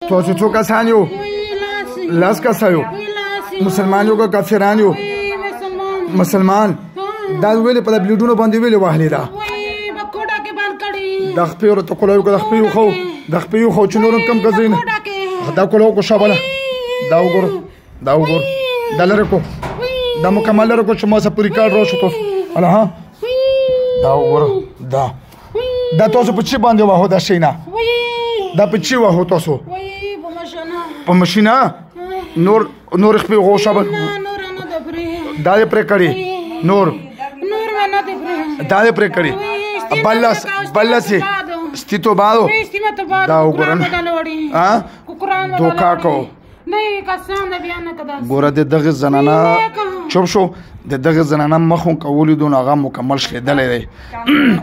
تاسو څو کسان یو؟ لاس کسان یو. مسلمان یو که کافران یو؟ مسلمان. دا ویلې په بلیډونو باندې ویلې وهلې ده د خپې ورته کولو که د خپې وخو د خپې وخو چې نور کم کځي نه دا کولو کو شابله دا وګور دا وګور دا لره کو دا مکمل لره کو چې ما سره پوری کار راوښتو الله ها دا وګور دا تاسو په چی باندې وهو دا شي نه دا په چی وهو تاسو په ماشینه نور خپې وخو شابل دا یې پرې کړی نور دا یې پرې کړی بلس ستیتو بادو دا وګورن دوکا کو ګوره د دغه زنانه چوپ شو د دغه زنانه مخون کولی دون هغه مکمل شلیدلی دی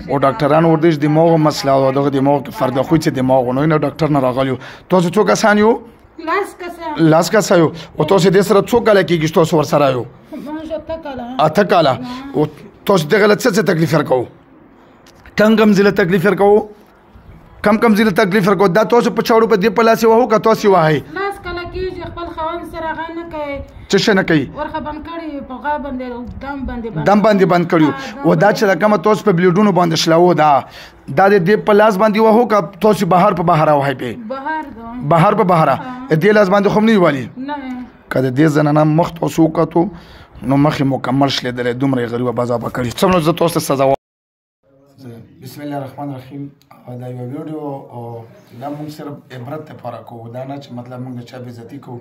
او ډاکټران ورته د دماغ مسله او دغه دماغ کې فرد خو چې دماغ نو نه ډاکټر نه راغلیو تاسو څو کسان یو؟ لاس کسان یو. او تاسو د سره څو کاله کېږي تاسو ورسره یو؟ 8 کاله. او تاسو دغه له څه تکلیف ورکوو؟ کم ضلع تکلیف ورکوو؟ کم ضلع تکلیف ورکوو؟ دا تاسو په چاړو په دې په لاس وهو که تاسو وهئ؟ لاس کله کېږي خپل خاوند سره هغه نه کوي څه شی نه کوي؟ ورخه بند کړي په غا باندې دم باندې بند کړي. او دا چې د کومه تاسو په بلیډونو باندې شلاوو دا د دې په لاس باندې وهو که تاسو بهر په بهر وهئ پې بهر په بهره دې لاس باندې خو هم نه ویوالي که د دې زنانه مخ تاسو وکتو نو مخې مکمل شلیدلی دومره یې غریبه بازابه کړي. څومره زه تاسو ته سزا بسم الله الرحمن الرحیم. دا یو ویډیو دا موږ صرف عبرت لپاره کوو دا نه چې مطلب موږ د چا بې عزتي کوو.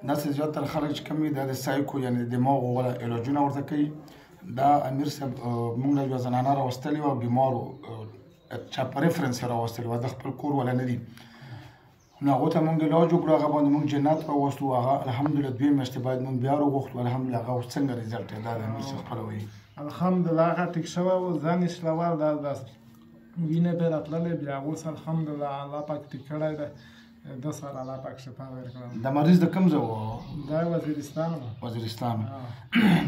داسې زیاتره خلک چې کوم وي دا د سایکو یعنې د دماغ وغوره علاجونه ورته کوي. دا امیر صاحب موږ له یوه زنانه راوستلې وه بیمارو چا په ریفرنس یې راوستلې وه د خپل کور والا نه دي نو هغو ته موږ علاج وکړو هغه باندې موږ جنت راوستو هغه الحمدلله 2 میاشتې باید موږ بیا راوغوښتو الحمدلله هغه اوس څنګه ریزلټ یې دا د امیر صاحب خپله وایي الحمدلله هغه ټیک شوی و ځان یې شلول دا وینه پرې راتللې بیا اوس الحمدلله الله پاک ټیک کړی دی د سره الله پاک شفا ورکړه. د مریض د کوم ځای و؟ دا وزیرستان و. وزیرستان.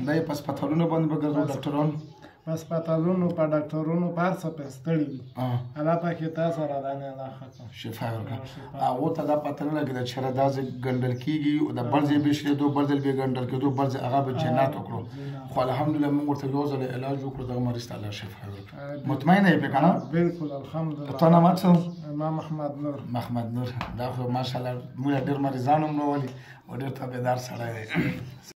دا یې په هسپتالونو باندې به ګرځو ډاکټران؟ په هسپتالونو په ډاکټرونو په هر څه په ستړي وي الله پاک یې تا سره رانه الله ښه شفا ورکړه. هغو ته دا پته نه لګېده چې یاره دا ځای ګنډل کېږي او د بل ځای به شلېدو بل ځای به ګنډل کېدو بل ځای هغه به جنت وکړو خو الحمدلله موږ ورته یو ځل علاج وکړو دغه مریض ته الله شفا ورکړه. مطمئنه یې پرې که نه؟ بلکل الحمدلله. تا نام څه و؟ ما محمد نور. محمد نور. دا خو ماشاءالله موږ ډېر مریضان هم راولي او ډېر تابعدار سړی دی.